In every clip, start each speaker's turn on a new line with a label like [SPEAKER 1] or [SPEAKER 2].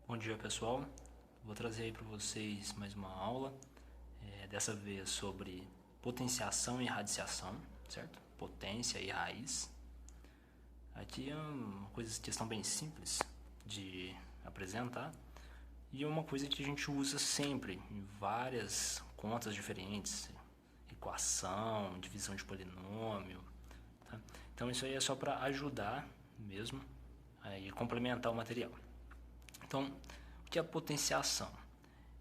[SPEAKER 1] Bom dia, pessoal. Vou trazer aí para vocês mais uma aula, dessa vez sobre potenciação e radiciação, certo? Potência e raiz. Aqui é uma questão bem simples de apresentar e é uma coisa que a gente usa sempre em várias contas diferentes, equação, divisão de polinômio, tá? Então isso aí é só para ajudar mesmo e complementar o material. Então, o que é a potenciação?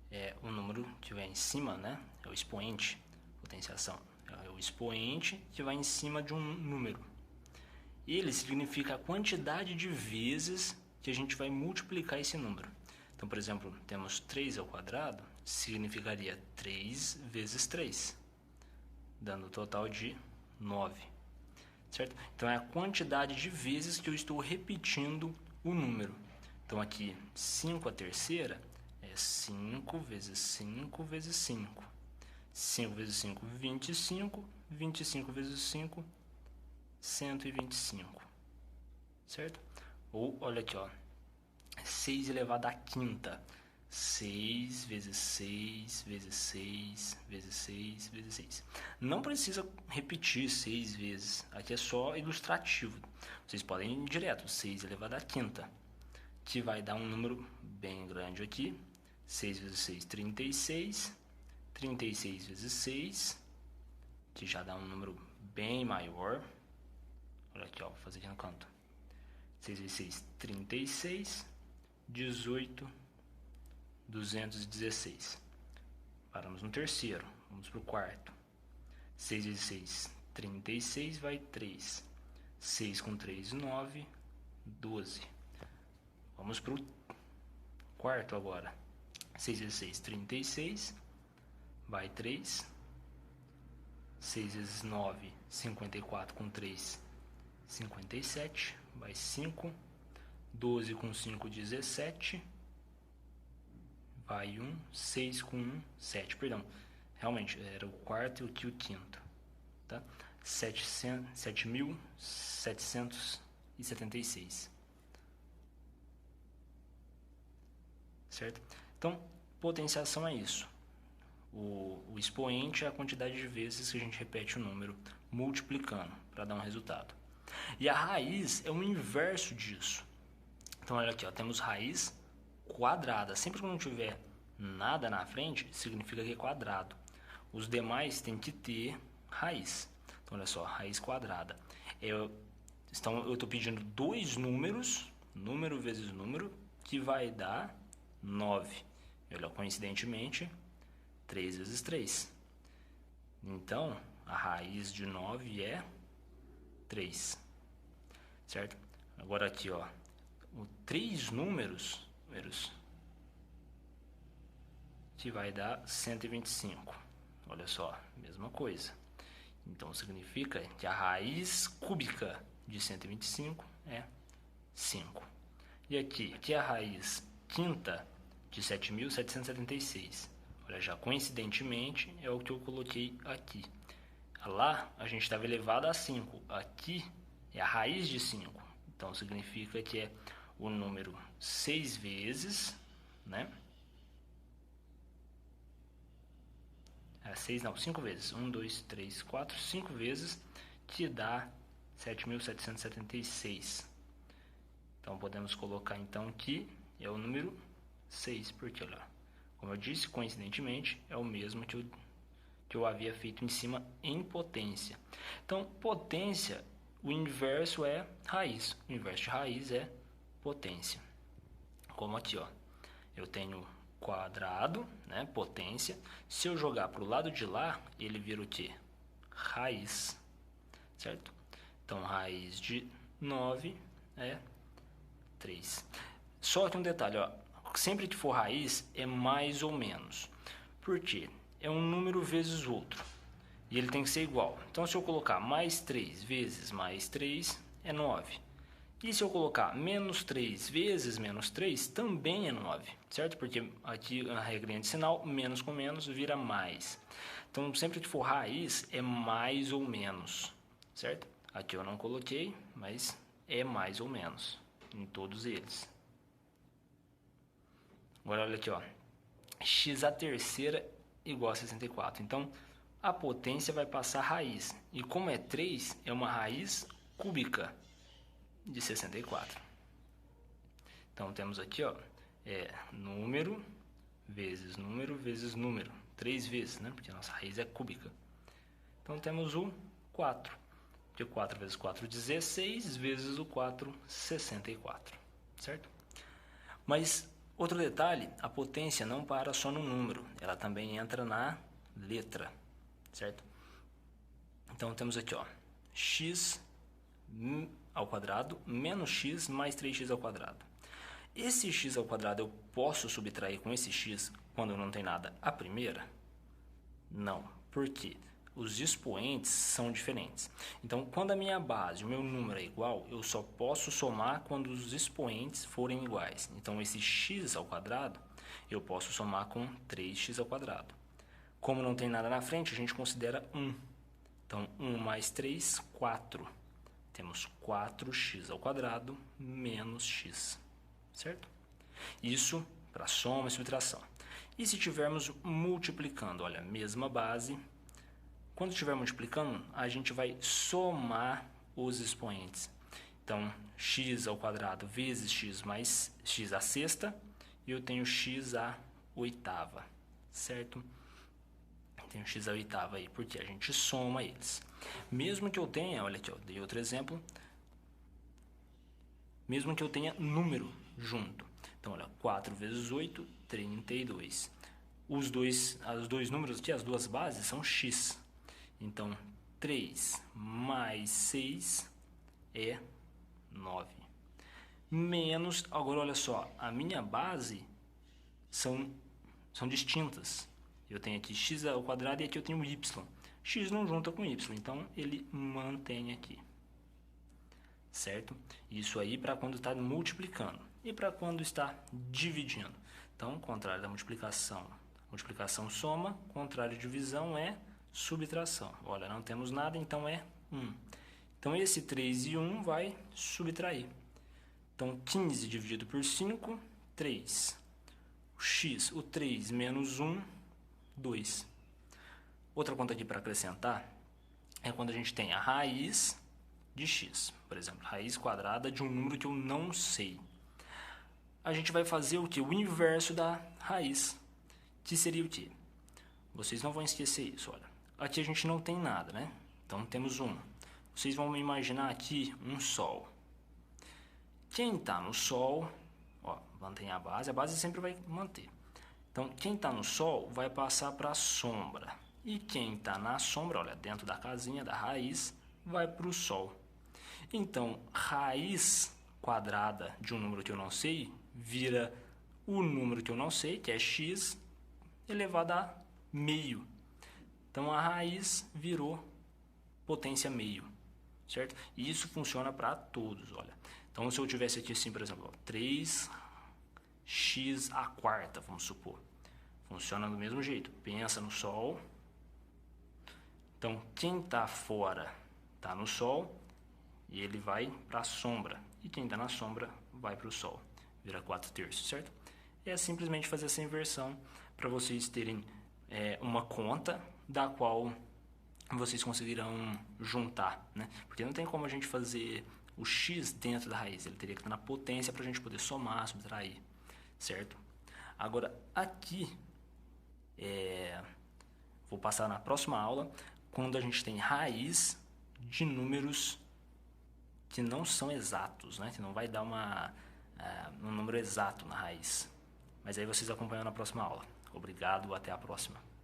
[SPEAKER 1] É o número que vai em cima, né? É o expoente. Potenciação é o expoente que vai em cima de um número. Ele significa a quantidade de vezes que a gente vai multiplicar esse número. Então, por exemplo, temos 3 ao quadrado, significaria 3 vezes 3, dando um total de 9. Certo? Então, é a quantidade de vezes que eu estou repetindo o número. Então, aqui, 5 a terceira é 5 vezes 5 vezes 5. 5 vezes 5, 25. 25 vezes 5, 125. Certo? Ou, olha aqui, ó, 6 elevado à quinta. 6 vezes 6 vezes 6 vezes 6 vezes 6. Não precisa repetir 6 vezes. Aqui é só ilustrativo. Vocês podem ir direto. 6 elevado à quinta, que vai dar um número bem grande aqui. 6 vezes 6, 36. 36 vezes 6, que já dá um número bem maior. Olha aqui, ó, vou fazer aqui no canto. 6 vezes 6, 36. 18, 216. Paramos no terceiro, vamos para o quarto. 6 vezes 6, 36, vai 3. 6 com 3, 9, 12. Vamos para o quarto agora. 6 vezes 6, 36, vai 3. 6 vezes 9, 54 com 3, 57, vai 5. 12 com 5, 17, vai 1. 6 com 1, 7, perdão. Realmente, era o quarto e o quinto. Tá? 7.776. Certo? Então, potenciação é isso. O expoente é a quantidade de vezes que a gente repete o número multiplicando para dar um resultado. E a raiz é o inverso disso. Então, olha aqui, ó, temos raiz quadrada. Sempre que não tiver nada na frente, significa que é quadrado. Os demais têm que ter raiz. Então, olha só, raiz quadrada. Eu estou pedindo dois números, número vezes número, que vai dar 9. Olha, coincidentemente, 3 vezes 3. Então, a raiz de 9 é 3. Certo? Agora aqui, ó, três números que vai dar 125. Olha só, mesma coisa. Então significa que a raiz cúbica de 125 é 5. E aqui é a raiz quinta de 7.776. Olha, já coincidentemente é o que eu coloquei aqui. Lá a gente estava elevado a 5. Aqui é a raiz de 5. Então significa que é o número 6 vezes, né? 6 não, 5 vezes. 1, 2, 3, 4, 5 vezes, que dá 7.776. Então podemos colocar então que é o número 6, porque olha, como eu disse, coincidentemente é o mesmo que eu havia feito em cima em potência. Então, potência, o inverso é raiz. O inverso de raiz é potência. Como aqui, ó, eu tenho quadrado, né, potência. Se eu jogar para o lado de lá, ele vira o quê? Raiz, certo? Então, raiz de 9 é 3. Só que um detalhe, ó, sempre que for raiz é mais ou menos. Por quê? É um número vezes outro. E ele tem que ser igual. Então, se eu colocar mais 3 vezes mais 3, é 9. E se eu colocar menos 3 vezes menos 3, também é 9, certo? Porque aqui a regrinha de sinal, menos com menos vira mais. Então, sempre que for raiz, é mais ou menos, certo? Aqui eu não coloquei, mas é mais ou menos em todos eles. Agora olha aqui, ó. X à terceira igual a 64. Então, a potência vai passar a raiz. E como é 3, é uma raiz cúbica de 64. Então, temos aqui, ó, número vezes número. 3 vezes, né? Porque a nossa raiz é cúbica. Então, temos o 4. Porque 4 vezes 4, 16, vezes o 4, 64. Certo? Mas, outro detalhe, a potência não para só no número. Ela também entra na letra. Certo? Então, temos aqui, ó, x ao quadrado menos x mais 3x ao quadrado. Esse x ao quadrado eu posso subtrair com esse x quando não tem nada à primeira? Não. Por quê? Os expoentes são diferentes. Então, quando a minha base, o meu número é igual, eu só posso somar quando os expoentes forem iguais. Então, esse x ao quadrado, eu posso somar com 3x ao quadrado. Como não tem nada na frente, a gente considera 1. Então, 1 mais 3, 4. Temos 4x ao quadrado menos x. Certo? Isso para soma e subtração. E se estivermos multiplicando, olha, mesma base. Quando estiver multiplicando, a gente vai somar os expoentes. Então, x ao quadrado vezes x mais x à sexta, e eu tenho x à oitava, certo? Tenho x à oitava aí, porque a gente soma eles. Mesmo que eu tenha, olha aqui, ó, dei outro exemplo, mesmo que eu tenha número junto. Então, olha, 4 vezes 8, 32. Os dois números aqui, as duas bases, são x. Então, 3 mais 6 é 9. Menos, agora olha só, a minha base são distintas. Eu tenho aqui x ao quadrado e aqui eu tenho y. X não junta com y, então ele mantém aqui. Certo? Isso aí para quando está multiplicando. E para quando está dividindo. Então, contrário da multiplicação. Multiplicação soma, contrário de divisão é subtração. Olha, não temos nada, então é 1. Então, esse 3 e 1 vai subtrair. Então, 15 dividido por 5, 3. O x, o 3 menos 1, 2. Outra conta aqui para acrescentar é quando a gente tem a raiz de x. Por exemplo, raiz quadrada de um número que eu não sei. A gente vai fazer o que? O inverso da raiz. Que seria o quê? Vocês não vão esquecer isso, olha. Aqui a gente não tem nada, né? Então, temos 1. Vocês vão imaginar aqui um sol. Quem está no sol, ó, mantém a base sempre vai manter. Então, quem está no sol vai passar para a sombra. E quem está na sombra, olha, dentro da casinha, da raiz, vai para o sol. Então, raiz quadrada de um número que eu não sei, vira o número que eu não sei, que é x, elevado a meio. Então, a raiz virou potência meio, certo? E isso funciona para todos, olha. Então, se eu tivesse aqui assim, por exemplo, 3x à quarta, vamos supor. Funciona do mesmo jeito. Pensa no sol. Então, quem está fora está no sol e ele vai para a sombra. E quem está na sombra vai para o sol. Vira 4/3, certo? É simplesmente fazer essa inversão para vocês terem uma conta da qual vocês conseguirão juntar, né? Porque não tem como a gente fazer o x dentro da raiz. Ele teria que estar na potência para a gente poder somar, subtrair, certo? Agora, aqui, vou passar na próxima aula, quando a gente tem raiz de números que não são exatos, né? Que não vai dar um número exato na raiz. Mas aí vocês acompanham na próxima aula. Obrigado, até a próxima.